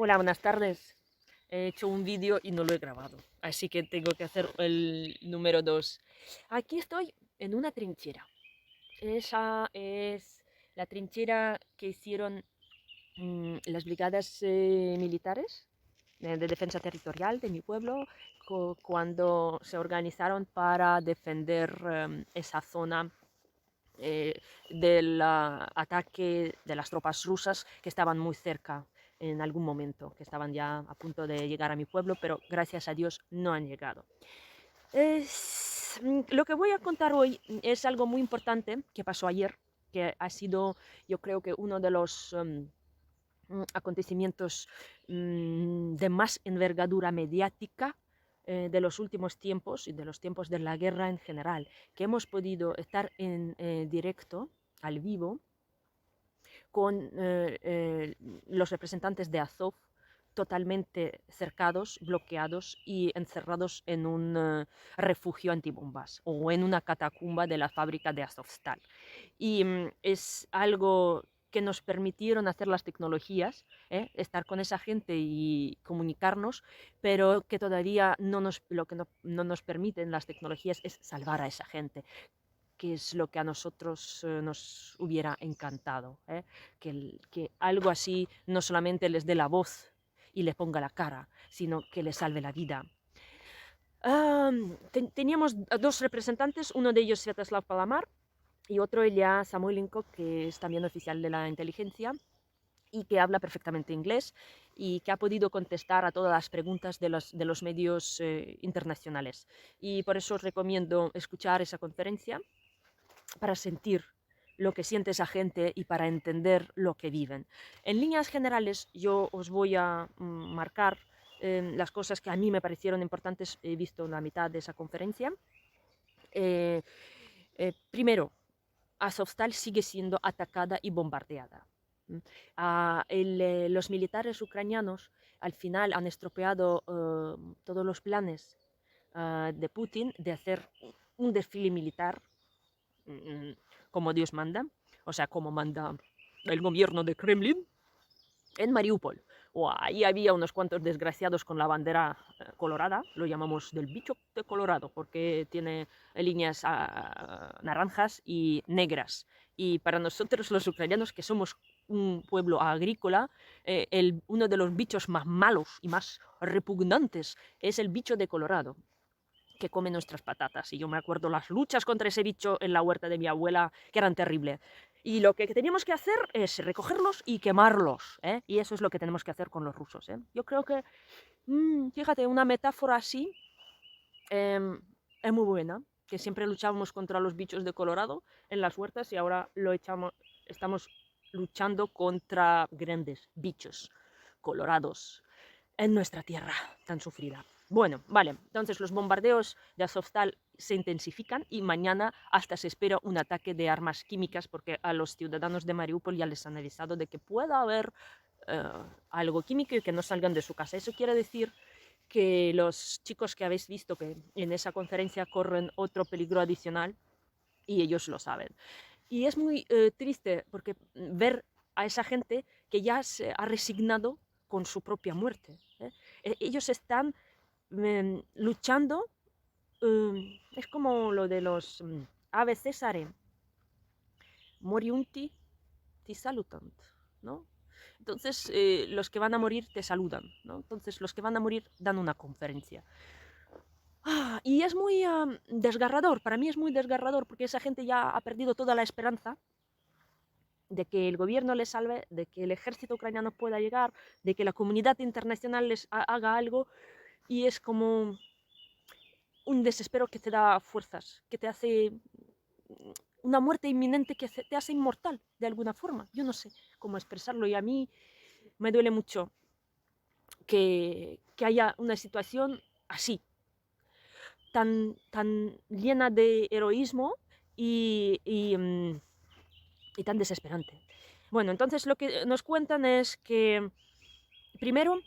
Hola, buenas tardes. He hecho un vídeo y no lo he grabado, así que tengo que hacer el número 2. Aquí estoy en una trinchera. Esa es la trinchera que hicieron las brigadas militares de defensa territorial de mi pueblo cuando se organizaron para defender esa zona del ataque de las tropas rusas que estaban muy cerca en algún momento, que estaban ya a punto de llegar a mi pueblo, pero gracias a Dios no han llegado. Lo que voy a contar hoy es algo muy importante que pasó ayer, que ha sido, yo creo que uno de los acontecimientos de más envergadura mediática de los últimos tiempos y de los tiempos de la guerra en general, que hemos podido estar en directo, al vivo, con los representantes de Azov totalmente cercados, bloqueados y encerrados en un refugio antibombas o en una catacumba de la fábrica de Azovstal. Y es algo que nos permitieron hacer las tecnologías, estar con esa gente y comunicarnos, pero que todavía lo que no nos permiten las tecnologías es salvar a esa gente, que es lo que a nosotros nos hubiera encantado, que algo así no solamente les dé la voz y les ponga la cara, sino que les salve la vida. Teníamos dos representantes, uno de ellos Sviatoslav Palamar y otro Ilya Samoylenko, que es también oficial de la inteligencia y que habla perfectamente inglés y que ha podido contestar a todas las preguntas de los medios internacionales. Y por eso os recomiendo escuchar esa conferencia para sentir lo que siente esa gente y para entender lo que viven. En líneas generales, yo os voy a marcar las cosas que a mí me parecieron importantes. He visto la mitad de esa conferencia. Primero, Azovstal sigue siendo atacada y bombardeada. Los militares ucranianos al final han estropeado todos los planes de Putin de hacer un desfile militar mm, como Dios manda, o sea, como manda el gobierno de Kremlin, en Mariupol. Ahí había unos cuantos desgraciados con la bandera colorada, lo llamamos del bicho de Colorado, porque tiene líneas naranjas y negras. Y para nosotros los ucranianos, que somos un pueblo agrícola, uno de los bichos más malos y más repugnantes es el bicho de Colorado, que come nuestras patatas. Y yo me acuerdo las luchas contra ese bicho en la huerta de mi abuela, que eran terribles. Y lo que teníamos que hacer es recogerlos y quemarlos, ¿eh? Y eso es lo que tenemos que hacer con los rusos, ¿eh? Yo creo que, fíjate, una metáfora así eh, es muy buena, que siempre luchábamos contra los bichos de Colorado en las huertas y ahora estamos luchando contra grandes bichos colorados en nuestra tierra tan sufrida. Bueno, vale, entonces los bombardeos de Azovstal se intensifican y mañana hasta se espera un ataque de armas químicas porque a los ciudadanos de Mariupol ya les han avisado de que pueda haber eh, algo químico y que no salgan de su casa. Eso quiere decir que los chicos que habéis visto que en esa conferencia corren otro peligro adicional y ellos lo saben. Y es muy triste porque ver a esa gente que ya se ha resignado con su propia muerte. Ellos están luchando, es como lo de los Ave Césare, moriunti ti salutant, ¿no? Entonces, los que van a morir te saludan, ¿no? Entonces, los que van a morir dan una conferencia. Y es muy desgarrador, para mí es muy desgarrador, porque esa gente ya ha perdido toda la esperanza de que el gobierno les salve, de que el ejército ucraniano pueda llegar, de que la comunidad internacional les haga algo, y es como un desespero que te da fuerzas, que te hace una muerte inminente que te hace inmortal de alguna forma. Yo no sé cómo expresarlo y a mí me duele mucho que haya una situación así, tan llena de heroísmo y tan desesperante. Bueno, entonces lo que nos cuentan es que, primero,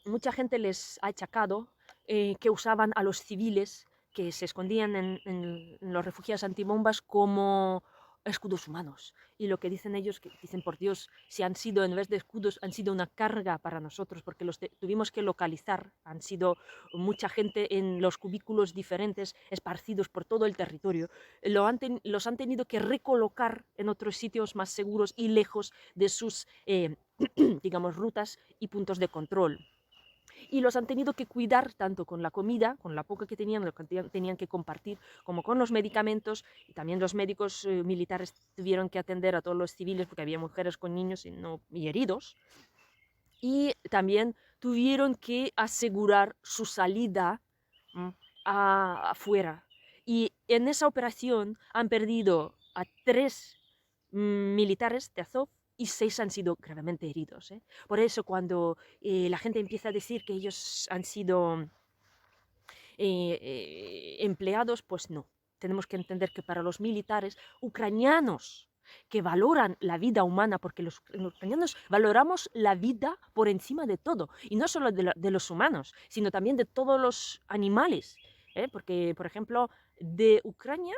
mucha gente les ha achacado que usaban a los civiles que se escondían en los refugios antibombas como escudos humanos. Y lo que dicen ellos, que dicen, por Dios, si han sido, en vez de escudos, han sido una carga para nosotros, porque los tuvimos que localizar. Han sido mucha gente en los cubículos diferentes, esparcidos por todo el territorio. Los han tenido que recolocar en otros sitios más seguros y lejos de sus, digamos, rutas y puntos de control. Y los han tenido que cuidar tanto con la comida, con la poca que tenían, lo que tenían que compartir, como con los medicamentos. Y también los médicos militares tuvieron que atender a todos los civiles porque había mujeres con niños y heridos. Y también tuvieron que asegurar su salida afuera. Y en esa operación han perdido a 3 militares de Azov y 6 han sido gravemente heridos. Por eso cuando la gente empieza a decir que ellos han sido empleados, pues no. Tenemos que entender que para los militares ucranianos que valoran la vida humana, porque los ucranianos valoramos la vida por encima de todo, y no solo de los humanos, sino también de todos los animales, porque, por ejemplo, de Ucrania,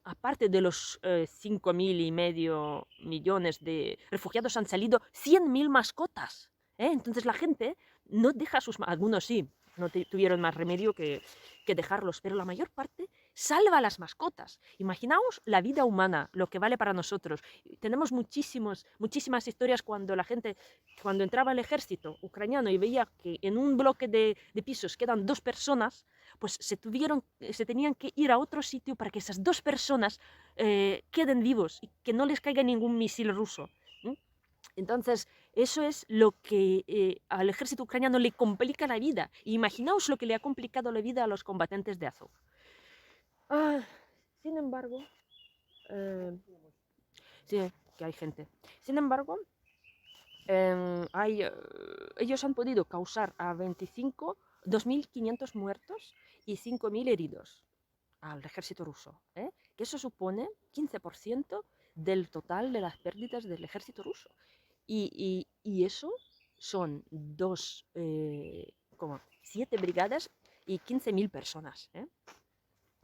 aparte de los 5,5 millones de refugiados, han salido 100.000 mascotas. Entonces la gente no deja algunos sí, no tuvieron más remedio que dejarlos, pero la mayor parte salva a las mascotas. Imaginaos la vida humana, lo que vale para nosotros. Tenemos muchísimas historias cuando la gente, cuando entraba al ejército ucraniano y veía que en un bloque de pisos quedan 2 personas, pues se tenían que ir a otro sitio para que esas 2 personas queden vivos y que no les caiga ningún misil ruso. Entonces, eso es lo que al ejército ucraniano le complica la vida. Imaginaos lo que le ha complicado la vida a los combatentes de Azov. Sin embargo, sí, que hay gente. Sin embargo, ellos han podido causar a 2.500 muertos y 5.000 heridos al ejército ruso, que eso supone 15% del total de las pérdidas del ejército ruso. Y eso son 7 brigadas y 15.000 personas.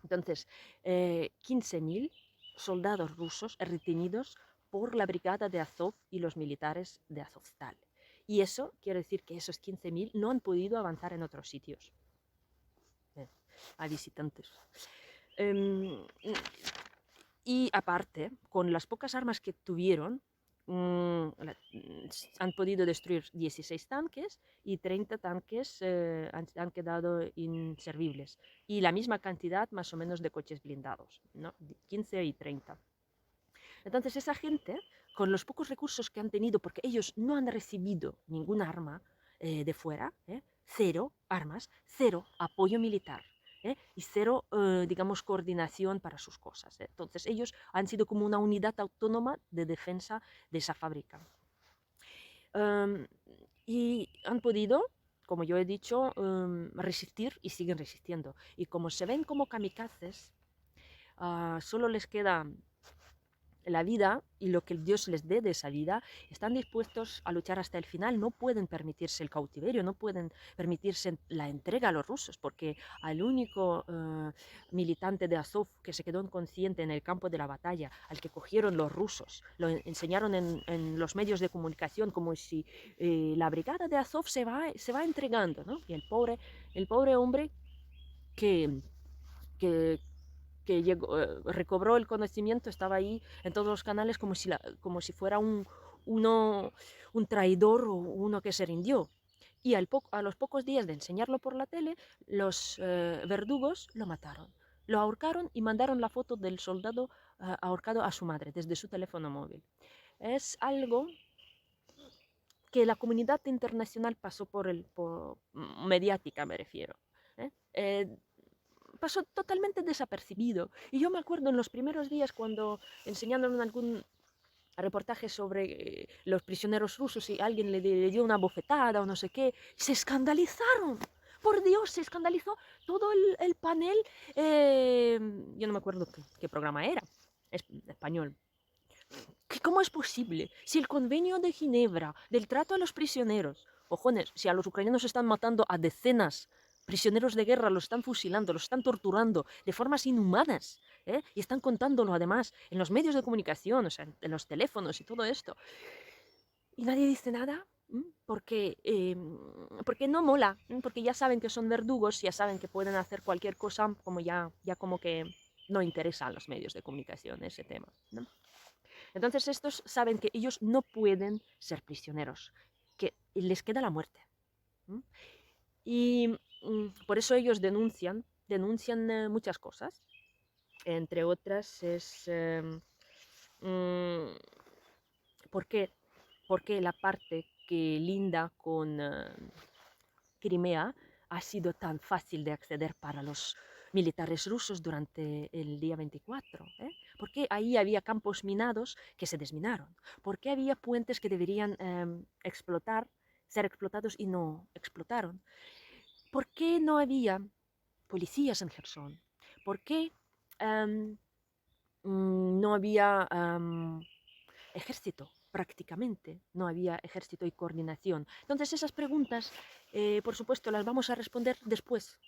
Entonces, 15.000 soldados rusos retenidos por la brigada de Azov y los militares de Azovstal. Y eso quiere decir que esos 15.000 no han podido avanzar en otros sitios. A visitantes. Y aparte, con las pocas armas que tuvieron, han podido destruir 16 tanques y 30 tanques han quedado inservibles. Y la misma cantidad más o menos de coches blindados, ¿no? 15 y 30. Entonces esa gente, con los pocos recursos que han tenido, porque ellos no han recibido ninguna arma de fuera, 0 armas, 0 apoyo militar. Y 0, digamos, coordinación para sus cosas. Entonces ellos han sido como una unidad autónoma de defensa de esa fábrica. Y han podido, como yo he dicho, resistir y siguen resistiendo. Y como se ven como kamikazes, solo les queda la vida y lo que Dios les dé de esa vida, están dispuestos a luchar hasta el final, no pueden permitirse el cautiverio, no pueden permitirse la entrega a los rusos, porque al único militante de Azov que se quedó inconsciente en el campo de la batalla, al que cogieron los rusos, lo enseñaron en los medios de comunicación como si la brigada de Azov se va entregando, ¿no? Y el pobre hombre que llegó, recobró el conocimiento, estaba ahí en todos los canales como si fuera un traidor o uno que se rindió. Y a los pocos días de enseñarlo por la tele, los verdugos lo mataron. Lo ahorcaron y mandaron la foto del soldado ahorcado a su madre desde su teléfono móvil. Es algo que la comunidad internacional pasó por mediática, me refiero. Pasó totalmente desapercibido. Y yo me acuerdo en los primeros días cuando enseñándome algún reportaje sobre los prisioneros rusos y alguien le dio una bofetada o no sé qué, se escandalizaron. Por Dios, se escandalizó todo el panel. Yo no me acuerdo qué programa era, español. ¿Cómo es posible? Si el convenio de Ginebra del trato a los prisioneros, ojones, si a los ucranianos están matando a decenas, prisioneros de guerra los están fusilando, los están torturando de formas inhumanas, Y están contándolo además en los medios de comunicación, o sea, en los teléfonos y todo esto. Y nadie dice nada. Porque no mola, porque ya saben que son verdugos, ya saben que pueden hacer cualquier cosa, como ya como que no interesa a los medios de comunicación ese tema, ¿no? Entonces estos saben que ellos no pueden ser prisioneros, que les queda la muerte. ¿Mm? Y por eso ellos denuncian muchas cosas. Entre otras es ¿por qué la parte que linda con Crimea ha sido tan fácil de acceder para los militares rusos durante el día 24? ¿Por qué ahí había campos minados que se desminaron? ¿Por qué había puentes que deberían ser explotados y no explotaron? ¿Por qué no había policías en Gerson? ¿Por qué no había ejército? Prácticamente no había ejército y coordinación. Entonces esas preguntas, por supuesto, las vamos a responder después.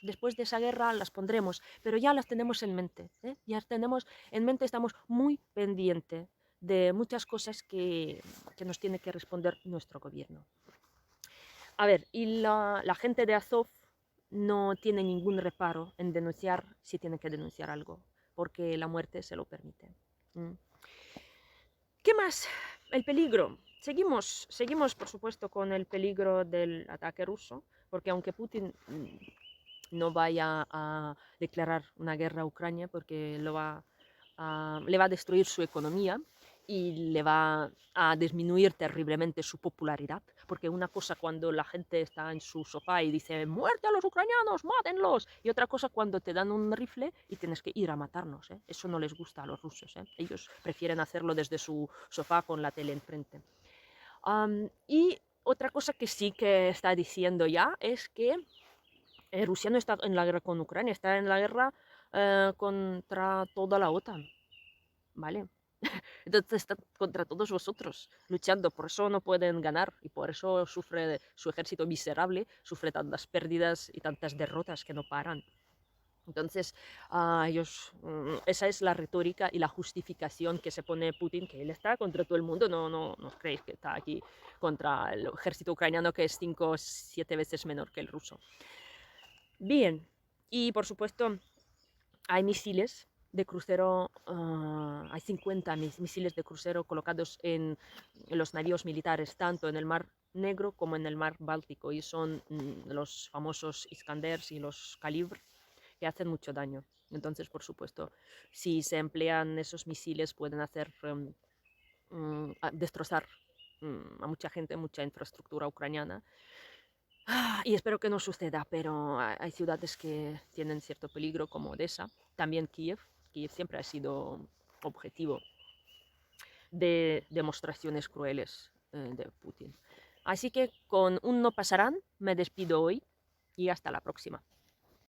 Después de esa guerra las pondremos, pero ya las tenemos en mente. Ya tenemos en mente, estamos muy pendientes de muchas cosas que nos tiene que responder nuestro gobierno. A ver, y la gente de Azov no tiene ningún reparo en denunciar si tiene que denunciar algo, porque la muerte se lo permite. ¿Qué más? El peligro. Seguimos, por supuesto, con el peligro del ataque ruso, porque aunque Putin no vaya a declarar una guerra a Ucrania, porque le va a destruir su economía y le va a disminuir terriblemente su popularidad, porque una cosa cuando la gente está en su sofá y dice muerte a los ucranianos, mátenlos, y otra cosa cuando te dan un rifle y tienes que ir a matarnos. Eso no les gusta a los rusos. Ellos prefieren hacerlo desde su sofá con la tele enfrente. Y otra cosa que sí que está diciendo ya es que Rusia no está en la guerra con Ucrania, está en la guerra contra toda la OTAN, ¿vale? Entonces está contra todos vosotros, luchando, por eso no pueden ganar y por eso sufre su ejército miserable, sufre tantas pérdidas y tantas derrotas que no paran. Entonces, esa es la retórica y la justificación que se pone Putin, que él está contra todo el mundo, no creéis que está aquí contra el ejército ucraniano que es 5 o 7 veces menor que el ruso. Bien, y por supuesto hay misiles de crucero, hay 50 misiles de crucero colocados en los navíos militares, tanto en el Mar Negro como en el Mar Báltico, y son los famosos Iskanders y los Kalibr, que hacen mucho daño. Entonces, por supuesto, si se emplean esos misiles pueden hacer destrozar a mucha gente, mucha infraestructura ucraniana. Y espero que no suceda, pero hay ciudades que tienen cierto peligro, como Odessa, también Kiev. Kiev siempre ha sido objetivo de demostraciones crueles de Putin. Así que con un no pasarán, me despido hoy y hasta la próxima.